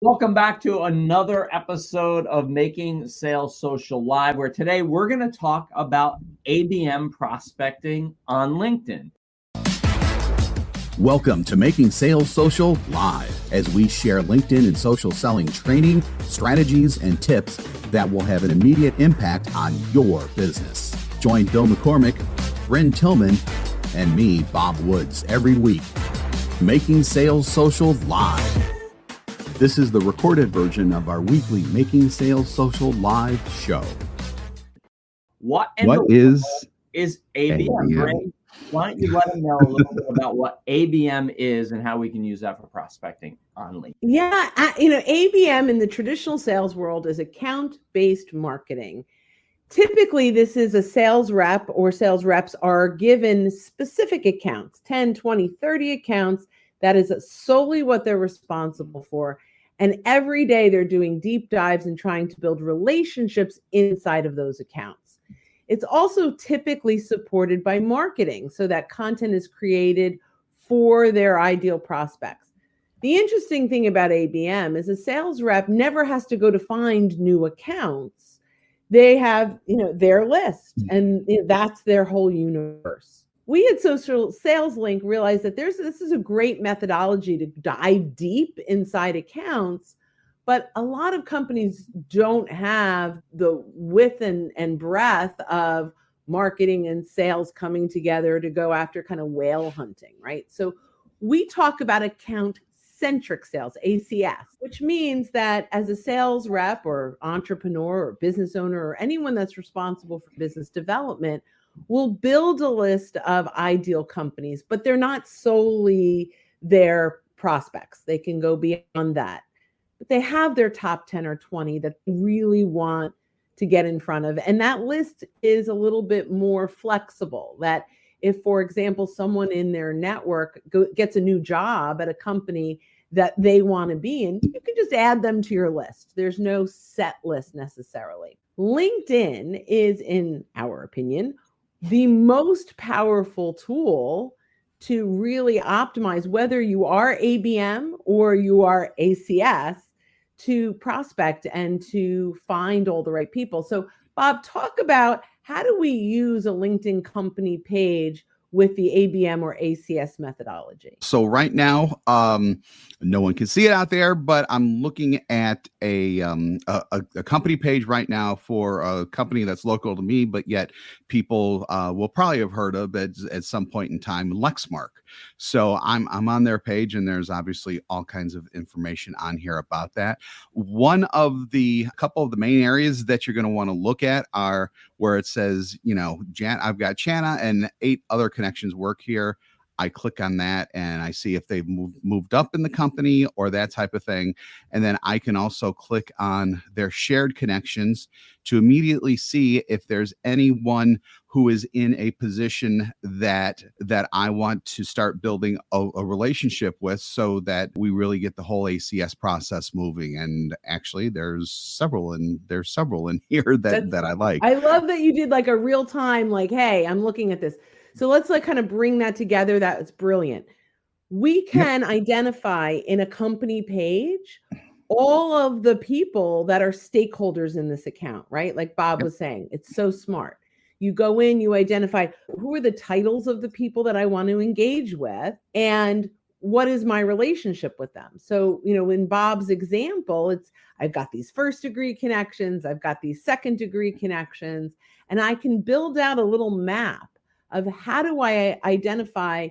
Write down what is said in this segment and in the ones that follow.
Welcome back to another episode of Making Sales Social Live, where today we're going to talk about ABM prospecting on LinkedIn. Welcome to Making Sales Social Live, as we share LinkedIn and social selling training, strategies, and tips that will have an immediate impact on your business. Join Bill McCormick, Bryn Tillman, and me, Bob Woods, every week. Making Sales Social Live. This is the recorded version of our weekly Making Sales Social Live show. What is ABM? Bryn, why don't you let them know a little bit about what ABM is and how we can use that for prospecting on LinkedIn? Yeah, ABM in the traditional sales world is account-based marketing. Typically, this is a sales rep or sales reps are given specific accounts, 10, 20, 30 accounts. That is solely what they're responsible for. And every day they're doing deep dives and trying to build relationships inside of those accounts. It's also typically supported by marketing, so that content is created for their ideal prospects. The interesting thing about ABM is a sales rep never has to go to find new accounts. They have, their list, and that's their whole universe. We at Social Sales Link realized that this is a great methodology to dive deep inside accounts, but a lot of companies don't have the width and breadth of marketing and sales coming together to go after kind of whale hunting, right? So we talk about account-centric sales, ACS, which means that as a sales rep or entrepreneur or business owner or anyone that's responsible for business development, we'll build a list of ideal companies, but they're not solely their prospects. They can go beyond that. But they have their top 10 or 20 that they really want to get in front of. And that list is a little bit more flexible. That if, for example, someone in their network gets a new job at a company that they want to be in, you can just add them to your list. There's no set list necessarily. LinkedIn is, in our opinion, the most powerful tool to really optimize whether you are ABM or you are ACS to prospect and to find all the right people. So, Bob, talk about how do we use a LinkedIn company page with the ABM or ACS methodology? So right now, no one can see it out there, but I'm looking at a company page right now for a company that's local to me, but yet people will probably have heard of it at some point in time, Lexmark. So I'm on their page, and there's obviously all kinds of information on here about that. One of the couple of the main areas that you're going to want to look at are where it says, I've got Chana and 8 other connections work here. I click on that and I see if they've moved up in the company or that type of thing. And then I can also click on their shared connections to immediately see if there's anyone who is in a position that I want to start building a relationship with, so that we really get the whole ACS process moving. And actually there's several in here that I like. I love that you did like a real time, like, hey, I'm looking at this. So let's kind of bring that together. That's brilliant. We can identify in a company page all of the people that are stakeholders in this account, right? Like Bob was saying, it's so smart. You go in, you identify who are the titles of the people that I want to engage with, and what is my relationship with them? So, in Bob's example, I've got these first degree connections, I've got these second degree connections, and I can build out a little map of how do I identify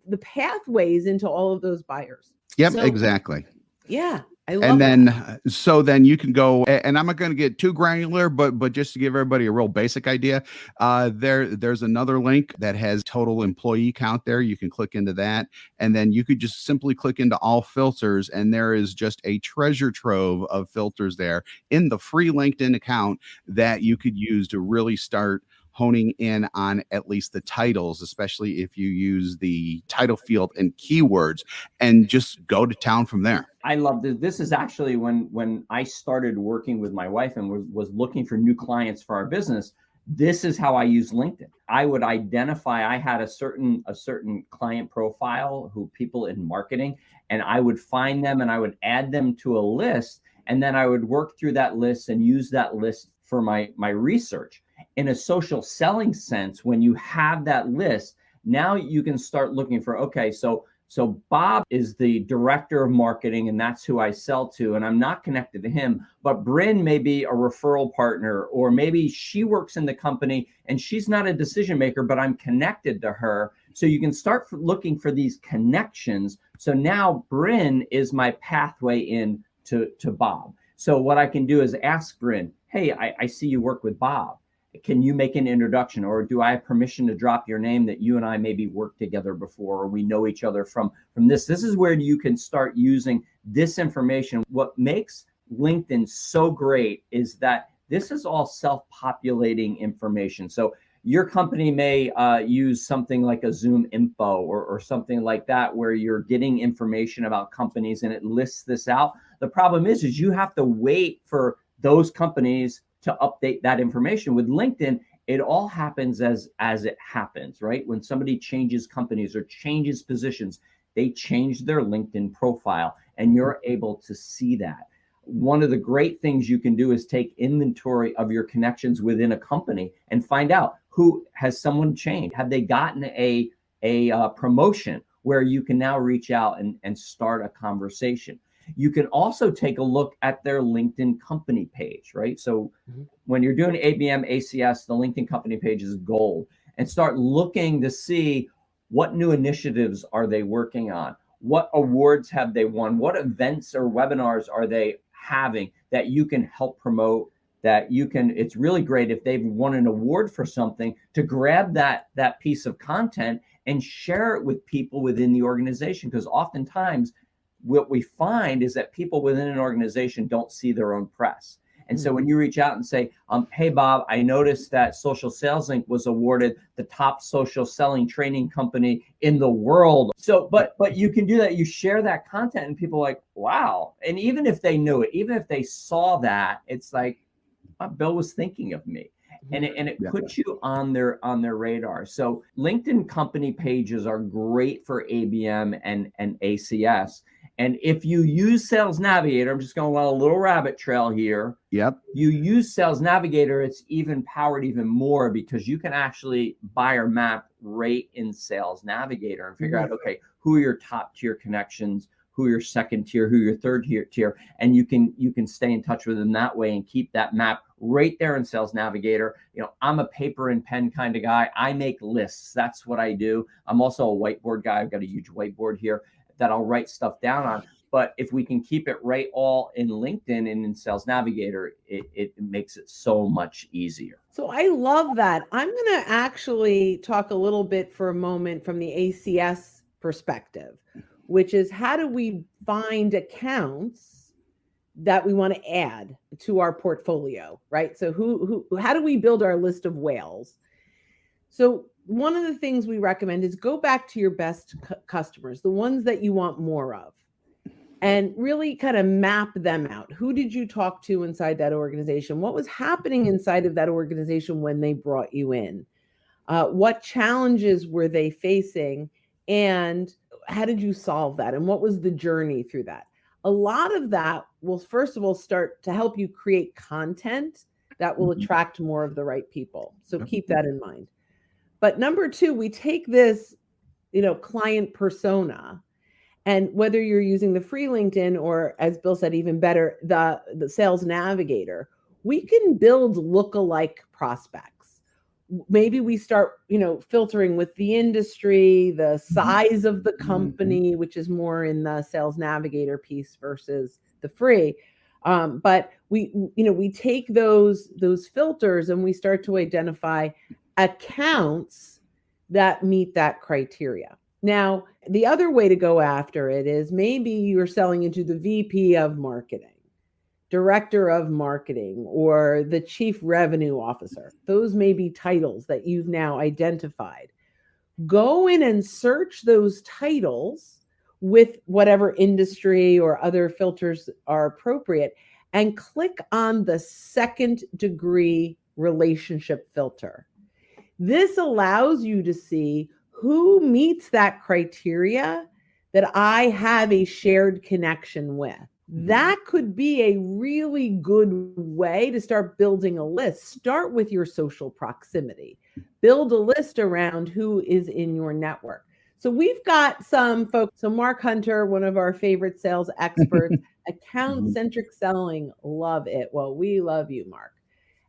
the pathways into all of those buyers. Yep, exactly. Yeah. I love and then that. So then you can go, and I'm not going to get too granular, but just to give everybody a real basic idea, there's another link that has total employee count there. You can click into that, and then you could just simply click into all filters, and there is just a treasure trove of filters there in the free LinkedIn account that you could use to really start honing in on at least the titles, especially if you use the title field and keywords, and just go to town from there. I love this. This is actually when I started working with my wife and was looking for new clients for our business. this is how I use LinkedIn. I would identify, I had a certain client profile, who people in marketing, and I would find them and I would add them to a list. And then I would work through that list and use that list for my research. In a social selling sense, when you have that list, now you can start looking for, okay, so Bob is the director of marketing, and that's who I sell to, and I'm not connected to him. But Bryn may be a referral partner, or maybe she works in the company and she's not a decision maker, but I'm connected to her. So you can start looking for these connections. So now Bryn is my pathway in to Bob. So what I can do is ask Bryn, hey, I see you work with Bob. Can you make an introduction, or do I have permission to drop your name that you and I maybe worked together before, or we know each other from this? This is where you can start using this information. What makes LinkedIn so great is that this is all self-populating information. So your company may use something like a Zoom info or something like that, where you're getting information about companies and it lists this out. The problem is you have to wait for those companies to update that information. With LinkedIn, it all happens as it happens, right? When somebody changes companies or changes positions, they change their LinkedIn profile, and you're able to see that. One of the great things you can do is take inventory of your connections within a company and find out, who has someone changed? Have they gotten a promotion, where you can now reach out and start a conversation? You can also take a look at their LinkedIn company page, right? So when you're doing ABM, ACS, the LinkedIn company page is gold, and start looking to see what new initiatives are they working on? What awards have they won? What events or webinars are they having that you can help promote? That you can, it's really great if they've won an award for something, to grab that piece of content and share it with people within the organization. Because oftentimes what we find is that people within an organization don't see their own press. And so when you reach out and say, hey, Bob, I noticed that Social Sales Inc. was awarded the top social selling training company in the world. So, but you can do that. You share that content and people are like, wow. And even if they knew it, even if they saw that, it's like, Bill was thinking of me. And it puts you on their radar. So LinkedIn company pages are great for ABM and ACS. And if you use Sales Navigator, I'm just going on a little rabbit trail here. Yep. You use Sales Navigator, it's even powered even more, because you can actually buyer map right in Sales Navigator and figure out, okay, who are your top tier connections, who are your second tier, who are your third tier, and you can stay in touch with them that way and keep that map right there in Sales Navigator. You know, I'm a paper and pen kind of guy. I make lists. That's what I do. I'm also a whiteboard guy. I've got a huge whiteboard here that I'll write stuff down on. But if we can keep it right all in LinkedIn and in Sales Navigator, it makes it so much easier. So I love that. I'm going to actually talk a little bit for a moment from the ACS perspective, which is, how do we find accounts that we want to add to our portfolio, right? So how do we build our list of whales? So one of the things we recommend is go back to your best customers, the ones that you want more of, and really kind of map them out. Who did you talk to inside that organization? What was happening inside of that organization when they brought you in? What challenges were they facing? And how did you solve that? And what was the journey through that? A lot of that will, first of all, start to help you create content that will attract more of the right people. So keep that in mind. But number two, we take this, client persona, and whether you're using the free LinkedIn or, as Bill said, even better, the Sales Navigator, we can build lookalike prospects. Maybe we start, filtering with the industry, the size of the company, which is more in the Sales Navigator piece versus the free. But we take those filters and we start to identify accounts that meet that criteria. Now, the other way to go after it is, maybe you're selling into the VP of marketing, director of marketing, or the chief revenue officer. Those may be titles that you've now identified. Go in and search those titles with whatever industry or other filters are appropriate, and click on the second degree relationship filter. This allows you to see who meets that criteria that I have a shared connection with. That could be a really good way to start building a list. Start with your social proximity. Build a list around who is in your network. So we've got some folks. So Mark Hunter, one of our favorite sales experts, account-centric selling, love it. Well, we love you, Mark.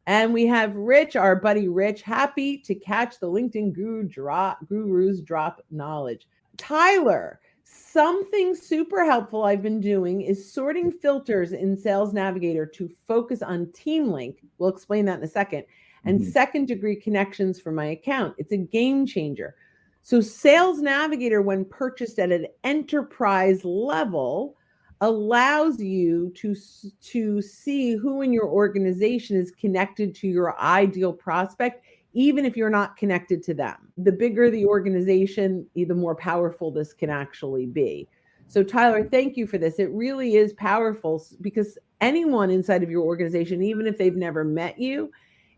And we have Rich, our buddy Rich, happy to catch the LinkedIn gurus drop knowledge. Tyler, something super helpful I've been doing is sorting filters in Sales Navigator to focus on team link. We'll explain that in a second. And second degree connections for my account. It's a game changer. So Sales Navigator, when purchased at an enterprise level, allows you to see who in your organization is connected to your ideal prospect, even if you're not connected to them. The bigger the organization, the more powerful this can actually be. So Tyler, thank you for this. It really is powerful because anyone inside of your organization, even if they've never met you,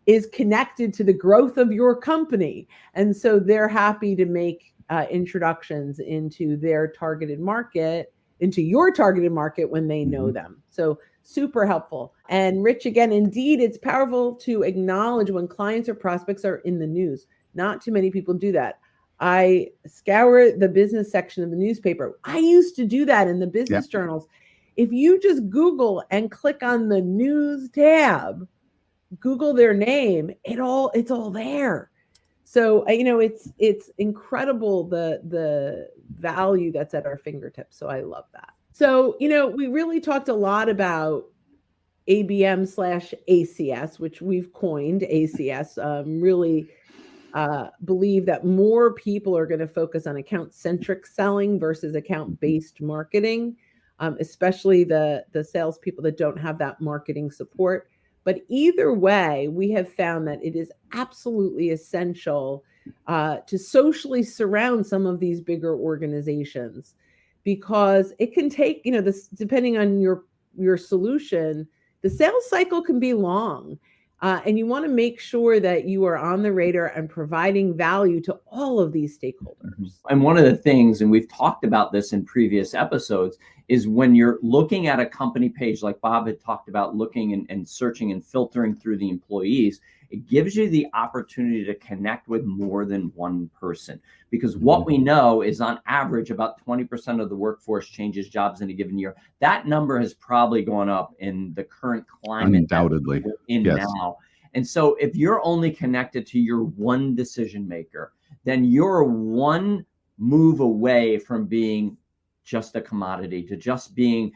is connected to the growth of your company. And so they're happy to make introductions into their targeted market, into your targeted market when they know them. So super helpful. And Rich, again, indeed, it's powerful to acknowledge when clients or prospects are in the news. Not too many people do that. I scour the business section of the newspaper. I used to do that in the business journals. If you just Google and click on the news tab, Google their name, it's all there. So, it's incredible the value that's at our fingertips. So I love that. So, we really talked a lot about ABM/ACS, which we've coined ACS. Really believe that more people are going to focus on account-centric selling versus account-based marketing, especially the salespeople that don't have that marketing support. But either way, we have found that it is absolutely essential to socially surround some of these bigger organizations, because it can take, this, depending on your solution, the sales cycle can be long. And you want to make sure that you are on the radar and providing value to all of these stakeholders. And one of the things, and we've talked about this in previous episodes, is when you're looking at a company page, like Bob had talked about, looking and searching and filtering through the employees, it gives you the opportunity to connect with more than one person. Because what we know is, on average, about 20% of the workforce changes jobs in a given year. That number has probably gone up in the current climate undoubtedly that we're in now. And so if you're only connected to your one decision maker, then you're one move away from being just a commodity to just being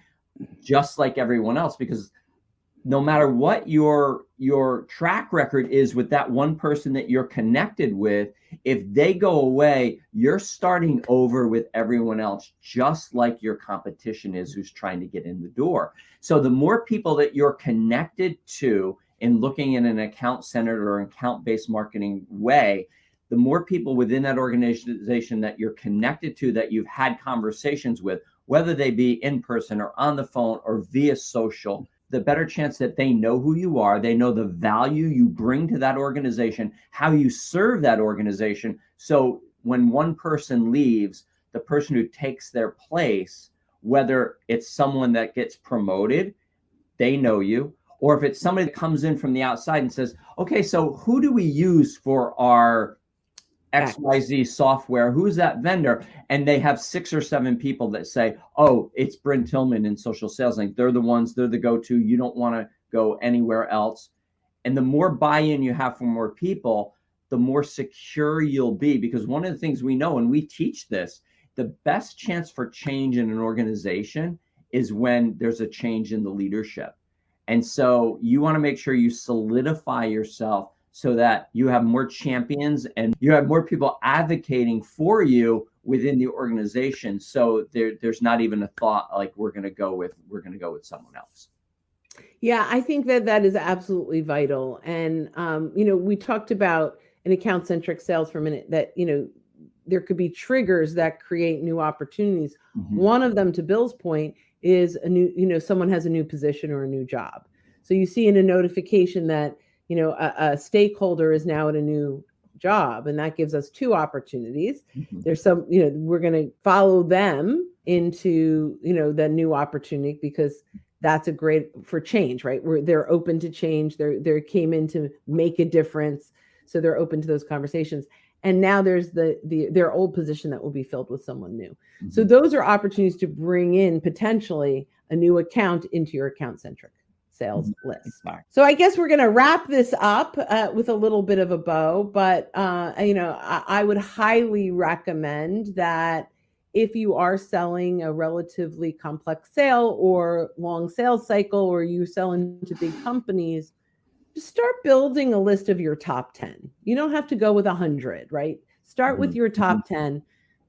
just like everyone else. Because no matter what your track record is with that one person that you're connected with, if they go away, you're starting over with everyone else, just like your competition is who's trying to get in the door. So the more people that you're connected to in looking in an account-centered or account-based marketing way, the more people within that organization that you're connected to, that you've had conversations with, whether they be in person or on the phone or via social, the better chance that they know who you are, they know the value you bring to that organization, how you serve that organization. So when one person leaves, the person who takes their place, whether it's someone that gets promoted, they know you, or if it's somebody that comes in from the outside and says, okay, so who do we use for our XYZ software? Who's that vendor? And they have 6 or 7 people that say, oh, it's Bryn Tillman in Social Sales Link. They're the go-to. You don't want to go anywhere else. And the more buy-in you have from more people, the more secure you'll be. Because one of the things we know, and we teach this, the best chance for change in an organization is when there's a change in the leadership. And so you want to make sure you solidify yourself so that you have more champions and you have more people advocating for you within the organization. So there's not even a thought like we're going to go with someone else. Yeah, I think that is absolutely vital. And we talked about an account-centric sales for a minute, that there could be triggers that create new opportunities. One of them, to Bill's point, is a new, someone has a new position or a new job. So you see in a notification that a stakeholder is now at a new job, and that gives us two opportunities. There's some, we're going to follow them into, the new opportunity, because that's a great for change, right? Where they're open to change. They came in to make a difference. So they're open to those conversations. And now there's their old position that will be filled with someone new. So those are opportunities to bring in potentially a new account into your account-centric sales list. So I guess we're going to wrap this up with a little bit of a bow, but I would highly recommend that if you are selling a relatively complex sale or long sales cycle, or you sell into big companies, just start building a list of your top 10. You don't have to go with 100, right? Start with your top 10,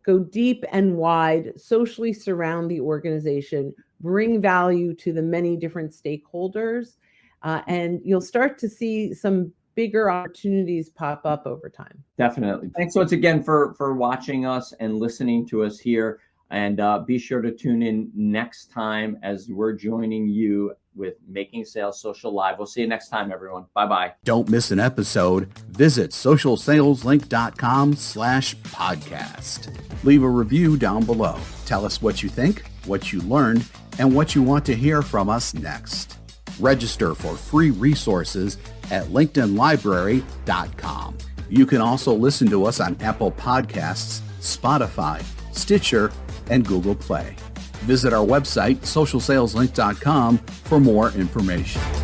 go deep and wide, socially surround the organization, bring value to the many different stakeholders, and you'll start to see some bigger opportunities pop up over time. Definitely. Thanks once again for watching us and listening to us here. And be sure to tune in next time as we're joining you with Making Sales Social Live. We'll see you next time, everyone. Bye-bye. Don't miss an episode. Visit socialsaleslink.com/podcast. Leave a review down below. Tell us what you think, what you learned, and what you want to hear from us next. Register for free resources at linkedinlibrary.com. You can also listen to us on Apple Podcasts, Spotify, Stitcher, and Google Play. Visit our website, socialsaleslink.com, for more information.